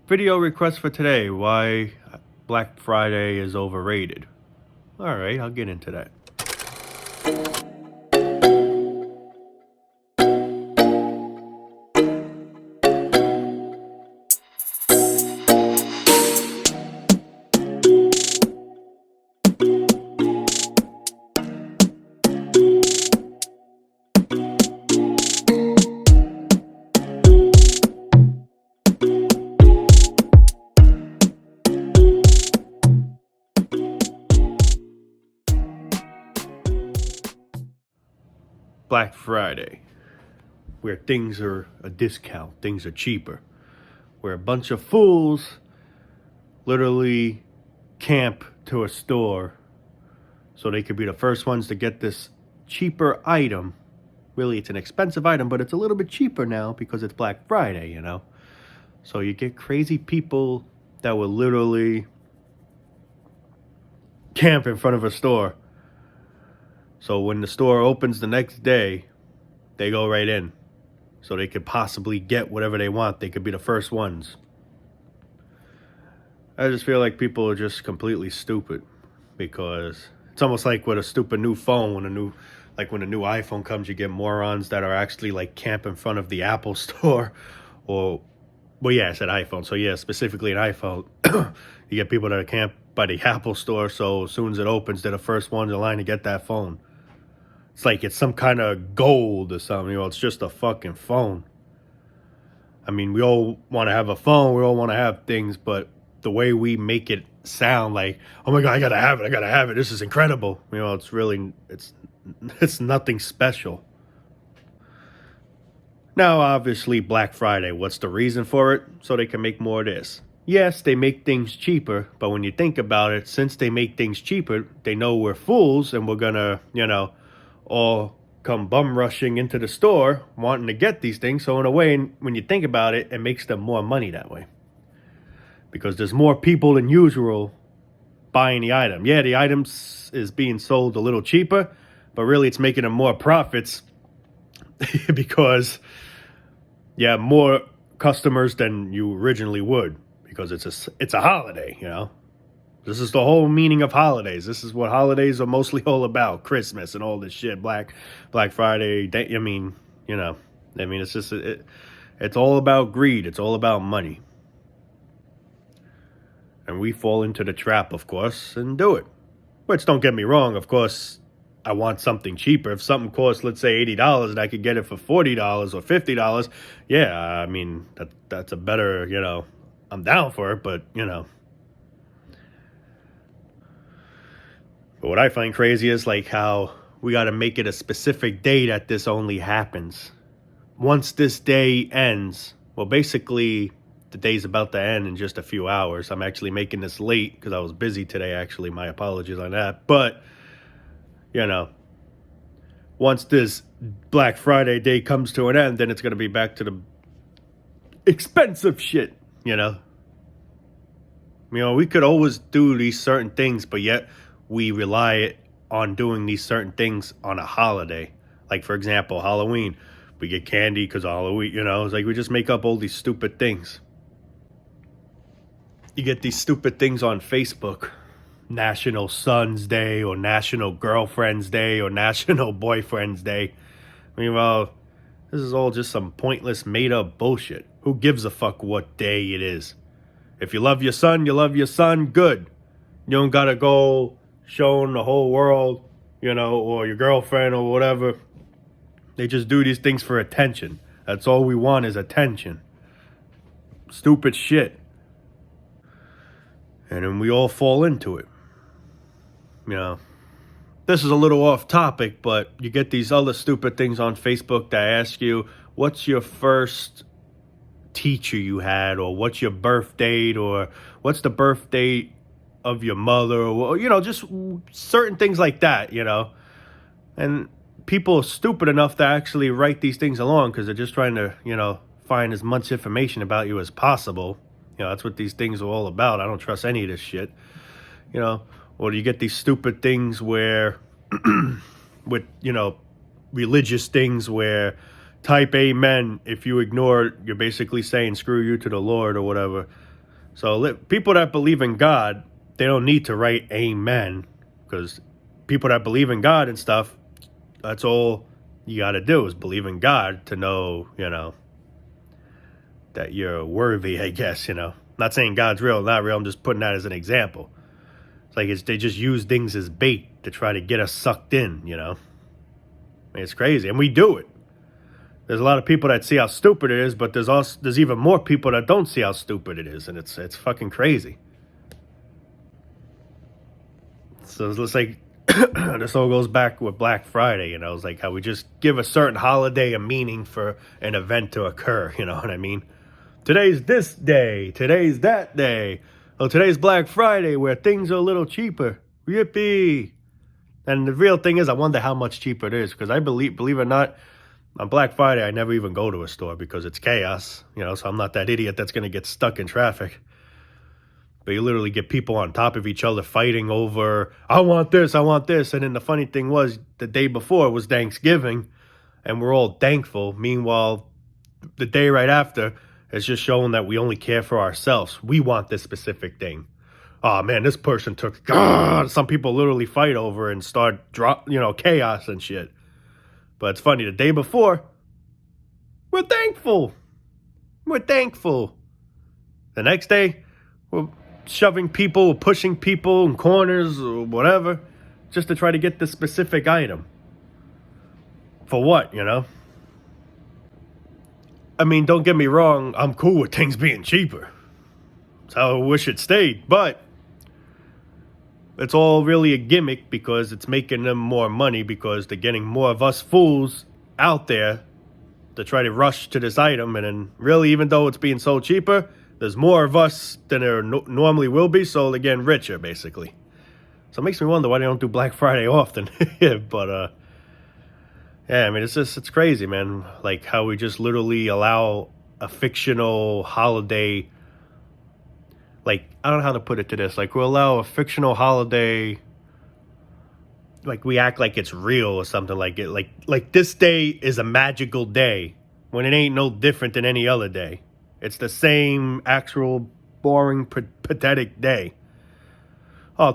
Video request for today, why Black Friday is overrated. Alright, I'll get into that. Black Friday, where things are a discount, things are cheaper, where a bunch of fools literally camp to a store so they could be the first ones to get this cheaper item. Really, it's an expensive item, but it's a little bit cheaper now because it's Black Friday, you know? So you get crazy people that will literally camp in front of a store. So when the store opens the next day, they go right in. So they could possibly get whatever they want. They could be the first ones. I just feel like people are just completely stupid. Because it's almost like with a stupid new phone. When a new iPhone comes, you get morons that are actually like camp in front of the Apple store. Well, yeah, I said iPhone. So yeah, specifically an iPhone. You get people that are camp by the Apple store. So as soon as it opens, they're the first ones in line to get that phone. It's like it's some kind of gold or something. You know, it's just a fucking phone. I mean, we all want to have a phone. We all want to have things. But the way we make it sound like, oh my God, I got to have it. I got to have it. This is incredible. You know, it's nothing special. Now, obviously, Black Friday, what's the reason for it? So they can make more of this. Yes, they make things cheaper. But when you think about it, since they make things cheaper, they know we're fools and we're going to, all come bum rushing into the store wanting to get these things. So in a way, when you think about it, it makes them more money that way. Because there's more people than usual buying the item. Yeah, the items is being sold a little cheaper, but really it's making them more profits because you have more customers than you originally would because it's a holiday, you know. This is the whole meaning of holidays. This is what holidays are mostly all about. Christmas and all this shit. Black Friday. It's just, it's all about greed. It's all about money. And we fall into the trap, of course, and do it. Which, don't get me wrong, of course, I want something cheaper. If something costs, let's say, $80 and I could get it for $40 or $50, yeah, I mean, that's a better, I'm down for it, but, But what I find crazy is like how we got to make it a specific day that this only happens. Once this day ends, well, basically the day's about to end in just a few hours. I'm actually making this late because I was busy today, actually. My apologies on that. But, once this Black Friday day comes to an end, then it's going to be back to the expensive shit, we could always do these certain things, but yet we rely on doing these certain things on a holiday. Like, for example, Halloween. We get candy because of Halloween, It's like we just make up all these stupid things. You get these stupid things on Facebook. National Sons Day or National Girlfriend's Day or National Boyfriend's Day. Well, this is all just some pointless made-up bullshit. Who gives a fuck what day it is? If you love your son, good. You don't gotta go showing the whole world, or your girlfriend or whatever. They just do these things for attention. That's all we want is attention. Stupid shit. And then we all fall into it. This is a little off topic, but you get these other stupid things on Facebook that ask you, what's your first teacher you had, or what's your birth date, or what's the birth date of your mother, or just certain things like that, and people are stupid enough to actually write these things along because they're just trying to find as much information about you as possible. That's what these things are all about. I don't trust any of this shit, or you get these stupid things where with religious things where type amen if you ignore it, you're basically saying screw you to the Lord or whatever. So people that believe in God, they don't need to write amen, because people that believe in God and stuff, that's all you got to do is believe in God to know, that you're worthy, I guess, Not saying God's real, not real. I'm just putting that as an example. It's like they just use things as bait to try to get us sucked in, It's crazy. And we do it. There's a lot of people that see how stupid it is, but there's even more people that don't see how stupid it is, and it's fucking crazy. So it's like this all goes back with Black Friday, It's like how we just give a certain holiday a meaning for an event to occur, you know what I mean? Today's this day, today's that day. Oh, today's Black Friday where things are a little cheaper. Yippee! And the real thing is, I wonder how much cheaper it is, because I believe it or not, on Black Friday, I never even go to a store because it's chaos, so I'm not that idiot that's going to get stuck in traffic. But you literally get people on top of each other fighting over, I want this. And then the funny thing was, the day before was Thanksgiving, and we're all thankful. Meanwhile, the day right after is just showing that we only care for ourselves. We want this specific thing. Oh, man, this person took, God, some people literally fight over and start, chaos and shit. But it's funny, the day before, we're thankful. We're thankful. The next day, we're shoving people, pushing people in corners or whatever, just to try to get the specific item. For what, I mean, don't get me wrong, I'm cool with things being cheaper. That's how I wish it stayed, but it's all really a gimmick because it's making them more money, because they're getting more of us fools out there to try to rush to this item. And then really, even though it's being sold cheaper, there's more of us than there normally will be, so they're getting richer, basically. So it makes me wonder why they don't do Black Friday often. But, yeah, I mean, it's crazy, man. Like how we just literally allow a fictional holiday. Like, I don't know how to put it to this. Like, we'll allow a fictional holiday, like we act like it's real or something like it. Like this day is a magical day when it ain't no different than any other day. It's the same actual boring, pathetic day. Oh,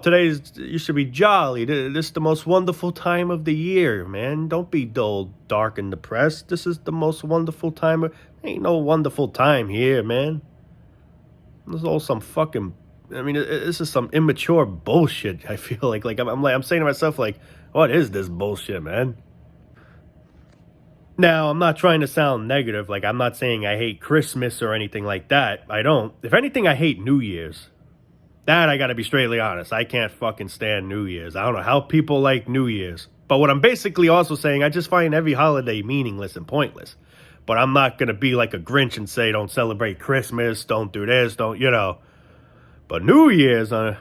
you should be jolly. This is the most wonderful time of the year, man. Don't be dull, dark, and depressed. This is the most wonderful time. Ain't no wonderful time here, man. This is all some fucking, this is some immature bullshit, I feel like. I'm saying to myself, like, what is this bullshit, man? Now, I'm not trying to sound negative. Like, I'm not saying I hate Christmas or anything like that. I don't. If anything, I hate New Year's. That, I gotta be straightly honest. I can't fucking stand New Year's. I don't know how people like New Year's. But what I'm basically also saying, I just find every holiday meaningless and pointless. But I'm not going to be like a Grinch and say, don't celebrate Christmas, don't do this, don't. But New Year's, that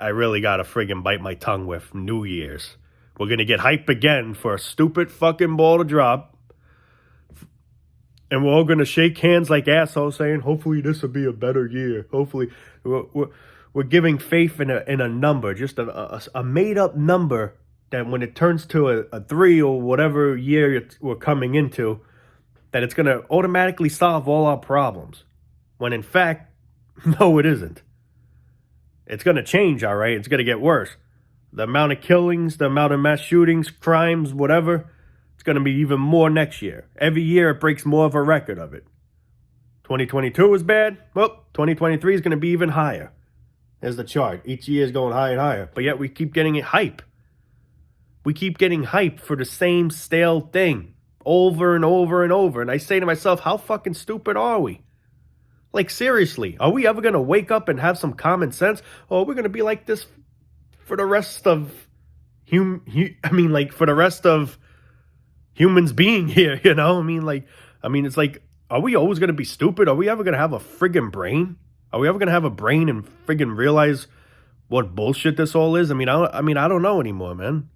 I really got to friggin' bite my tongue with. New Year's. We're going to get hype again for a stupid fucking ball to drop. And we're all going to shake hands like assholes saying, hopefully this will be a better year. Hopefully. We're giving faith in a number, just a made-up number, that when it turns to a 3 or whatever year we're coming into, that it's going to automatically solve all our problems. When in fact, no, it isn't. It's going to change, all right? It's going to get worse. The amount of killings, the amount of mass shootings, crimes, whatever, it's going to be even more next year. Every year it breaks more of a record of it. 2022 was bad. Well, 2023 is going to be even higher. There's the chart. Each year is going higher and higher. But yet we keep getting it hype. We keep getting hype for the same stale thing over and over and over. And I say to myself, how fucking stupid are we? Like, seriously, are we ever going to wake up and have some common sense? Or we're going to be like this for the rest of for the rest of humans being here, it's like, are we always going to be stupid? Are we ever going to have a friggin' brain? Are we ever going to have a brain and friggin' realize what bullshit this all is? I don't know anymore, man.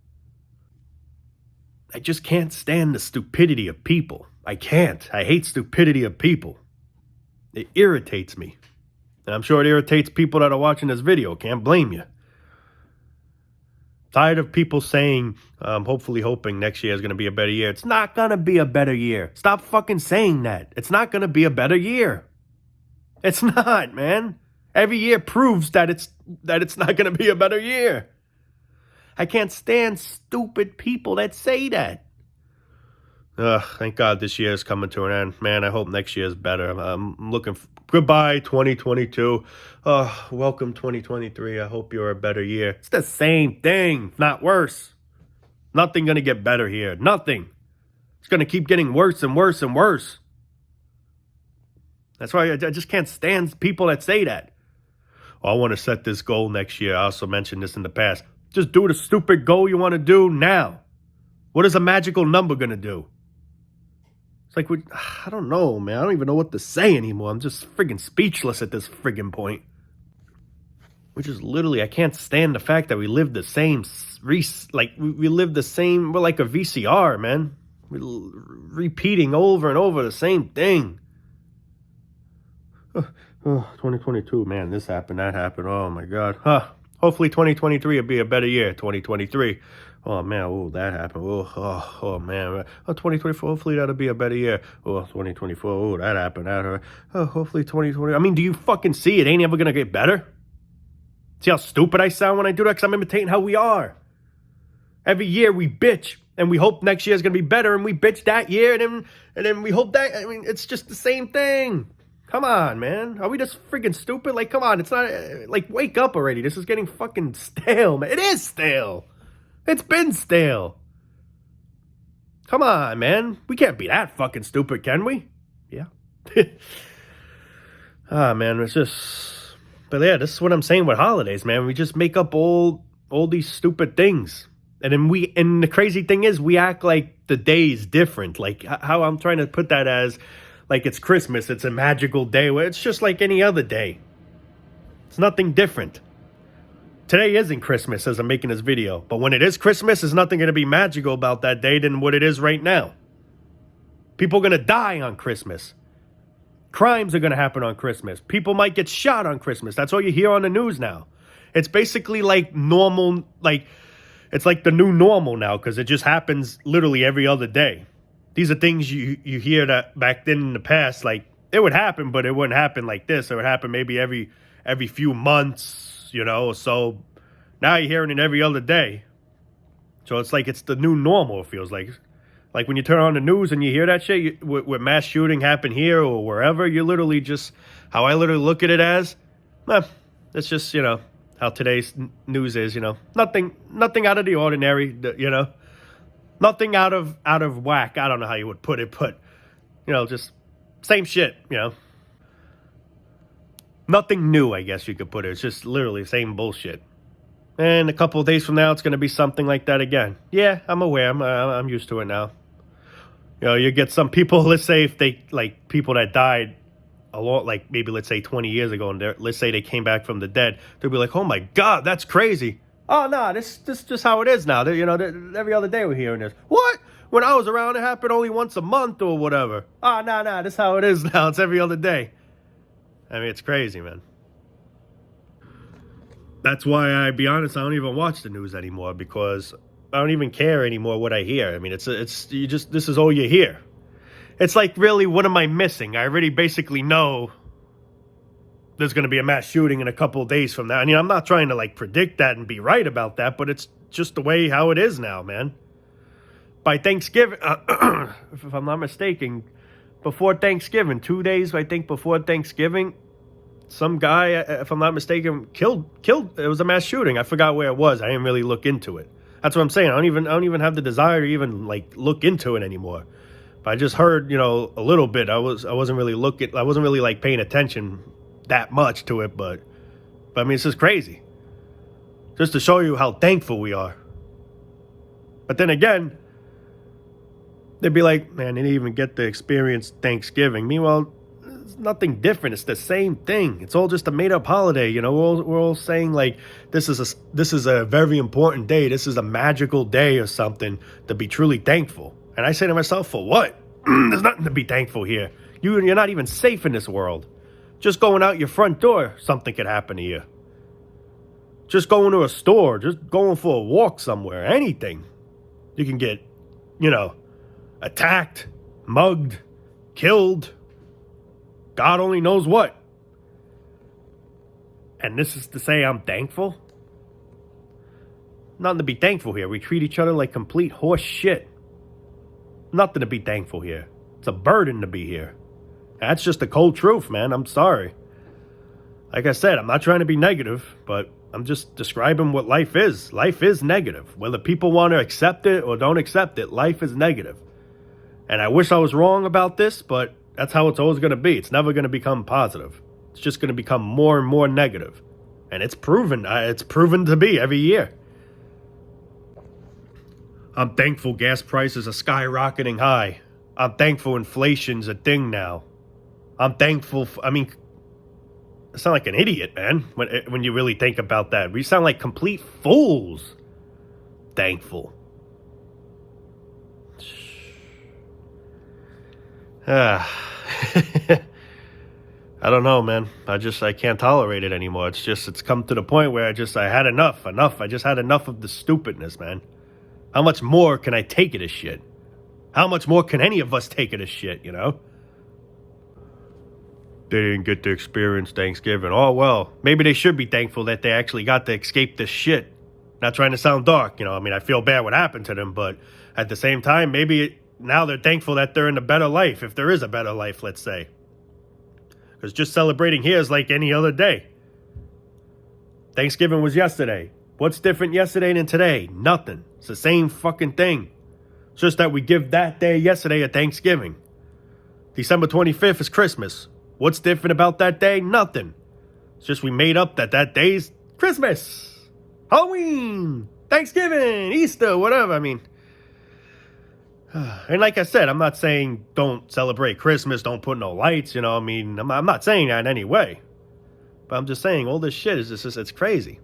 I just can't stand the stupidity of people. I can't. I hate stupidity of people. It irritates me. And I'm sure it irritates people that are watching this video. Can't blame you. Tired of people saying, hopefully hoping next year is going to be a better year. It's not going to be a better year. Stop fucking saying that. It's not going to be a better year. It's not, man. Every year proves that it's not going to be a better year. I can't stand stupid people that say that. Thank God this year is coming to an end. Man, I hope next year is better. I'm looking goodbye 2022. Welcome 2023. I hope you're a better year. It's the same thing, not worse. Nothing going to get better here. Nothing. It's going to keep getting worse and worse and worse. That's why I just can't stand people that say that. I want to set this goal next year. I also mentioned this in the past. Just do the stupid goal you want to do now. What is a magical number going to do? It's like, I don't know, man. I don't even know what to say anymore. I'm just friggin' speechless at this friggin' point. Which is literally, I can't stand the fact that we live the same, we live the same, we're like a VCR, man. We're repeating over and over the same thing. 2022, man, this happened, that happened. Oh, my God. Hopefully 2023 will be a better year. 2023. Oh, man, that happened. Oh, man. 2024, hopefully that'll be a better year. 2024, that happened. Hopefully 2020. I mean, do you fucking see it ain't ever going to get better? See how stupid I sound when I do that? Because I'm imitating how we are. Every year we bitch, and we hope next year is going to be better, and we bitch that year, and then we hope that, I mean, it's just the same thing. Come on, man. Are we just freaking stupid? Like, come on. It's not, like, wake up already. This is getting fucking stale, man. It is stale. It's been stale. Come on, man. We can't be that fucking stupid, can we? Yeah. Man, it's just... But yeah, this is what I'm saying with holidays, man. We just make up all these stupid things. And then and the crazy thing is, we act like the day is different. Like, how I'm trying to put that as... Like it's Christmas, it's a magical day. Where it's just like any other day. It's nothing different. Today isn't Christmas as I'm making this video. But when it is Christmas, there's nothing going to be magical about that day than what it is right now. People are going to die on Christmas. Crimes are going to happen on Christmas. People might get shot on Christmas. That's all you hear on the news now. It's basically like normal, like it's like the new normal now because it just happens literally every other day. These are things you hear that back then in the past, like it would happen, but it wouldn't happen like this. It would happen maybe every few months, you know. So now you're hearing it every other day. So it's like it's the new normal, it feels like. Like when you turn on the news and you hear that shit, with mass shooting happen here or wherever, you're literally just, how I literally look at it as, it's just, you know, how today's news is, you know. Nothing out of the ordinary, you know. Nothing out of whack. I don't know how you would put it, but, you know, just same shit, you know. Nothing new, I guess you could put it. It's just literally same bullshit. And a couple of days from now, it's going to be something like that again. Yeah, I'm aware. I'm used to it now. You know, you get some people, let's say if they, like, people that died a lot, like maybe let's say 20 years ago, and let's say they came back from the dead, they'll be like, oh my God, that's crazy. Oh, no, this is just how it is now. You know, every other day we're hearing this. What? When I was around, it happened only once a month or whatever. Oh, no, this is how it is now. It's every other day. I mean, it's crazy, man. That's why, I be honest, I don't even watch the news anymore because I don't even care anymore what I hear. I mean, this is all you hear. It's like, really, what am I missing? I already basically know there's going to be a mass shooting in a couple of days from now. I mean, I'm not trying to, like, predict that and be right about that, but it's just the way how it is now, man. By Thanksgiving, if I'm not mistaken, before Thanksgiving, 2 days, I think, before Thanksgiving, some guy, if I'm not mistaken, killed. It was a mass shooting. I forgot where it was. I didn't really look into it. That's what I'm saying. I don't even have the desire to even, like, look into it anymore. But I just heard, you know, a little bit. I wasn't really like paying attention that much to it, but I mean, it's just crazy. Just to show you how thankful we are. But then again, they'd be like, man, they didn't even get to experience Thanksgiving. Meanwhile, it's nothing different. It's the same thing. It's all just a made-up holiday. You know, we're all saying like this is a very important day. This is a magical day or something to be truly thankful. And I say to myself, for what? There's nothing to be thankful here. You're not even safe in this world. Just going out your front door, something could happen to you. Just going to a store, just going for a walk somewhere, anything. You can get, you know, attacked, mugged, killed. God only knows what. And this is to say I'm thankful? Nothing to be thankful here. We treat each other like complete horse shit. Nothing to be thankful here. It's a burden to be here. That's just the cold truth, man. I'm sorry. Like I said, I'm not trying to be negative, but I'm just describing what life is. Life is negative. Whether people want to accept it or don't accept it, life is negative. And I wish I was wrong about this, but that's how it's always going to be. It's never going to become positive. It's just going to become more and more negative. And it's proven to be every year. I'm thankful gas prices are skyrocketing high. I'm thankful inflation's a thing now. I'm thankful, I sound like an idiot, man, when you really think about that. We sound like complete fools. Thankful. I don't know, man. I can't tolerate it anymore. It's come to the point where I had enough. I just had enough of the stupidness, man. How much more can I take of this shit? How much more can any of us take of this shit, you know? They didn't get to experience Thanksgiving. Oh, well, maybe they should be thankful that they actually got to escape this shit. Not trying to sound dark, you know? I feel bad what happened to them, but at the same time, now they're thankful that they're in a better life, if there is a better life, let's say. Because just celebrating here is like any other day. Thanksgiving was yesterday. What's different yesterday than today? Nothing. It's the same fucking thing. It's just that we give that day yesterday a Thanksgiving. December 25th is Christmas. What's different about that day? Nothing. It's just we made up that day's Christmas, Halloween, Thanksgiving, Easter, whatever. And like I said, I'm not saying don't celebrate Christmas, don't put no lights, you know. I'm not saying that in any way. But I'm just saying all this shit is just, it's crazy.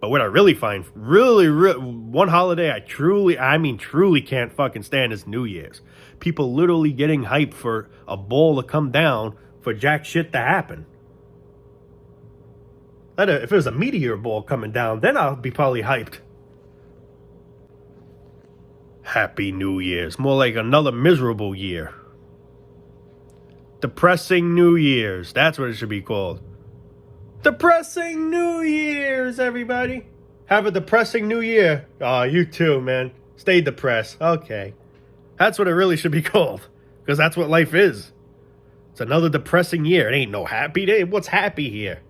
But what I really find, one holiday I truly can't fucking stand is New Year's. People literally getting hyped for a ball to come down for jack shit to happen. If there's a meteor ball coming down, then I'll be probably hyped. Happy New Year's. More like another miserable year. Depressing New Year's. That's what it should be called. Depressing New Year's, everybody. Have a depressing New Year. Oh, you too, man. Stay depressed. Okay. That's what it really should be called. Because that's what life is. It's another depressing year. It ain't no happy day. What's happy here?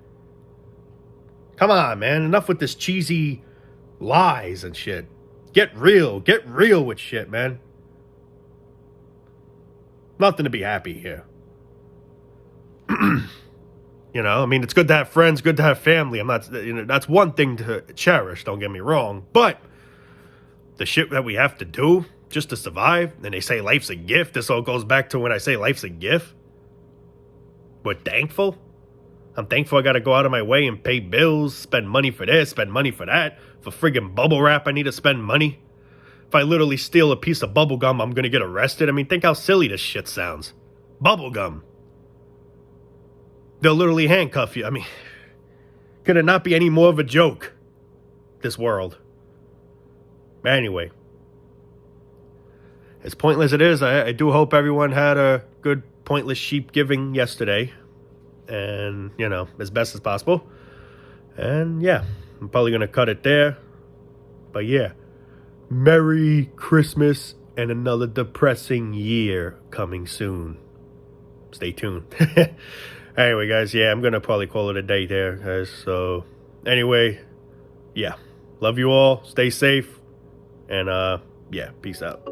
Come on, man. Enough with this cheesy lies and shit. Get real. Get real with shit, man. Nothing to be happy here. You know, it's good to have friends, good to have family. That's one thing to cherish, don't get me wrong. But the shit that we have to do just to survive, and they say life's a gift. This all goes back to when I say life's a gift. We're thankful. I'm thankful I got to go out of my way and pay bills, spend money for this, spend money for that. For friggin' bubble wrap, I need to spend money. If I literally steal a piece of bubble gum, I'm going to get arrested. Think how silly this shit sounds. Bubble gum. They'll literally handcuff you. Could it not be any more of a joke? This world. Anyway. As pointless it is, I do hope everyone had a good pointless sheep giving yesterday. And, as best as possible. And, yeah. I'm probably going to cut it there. But, yeah. Merry Christmas and another depressing year coming soon. Stay tuned. Anyway, guys, yeah, I'm going to probably call it a day there, guys. So, anyway, yeah. Love you all. Stay safe. And, yeah, peace out.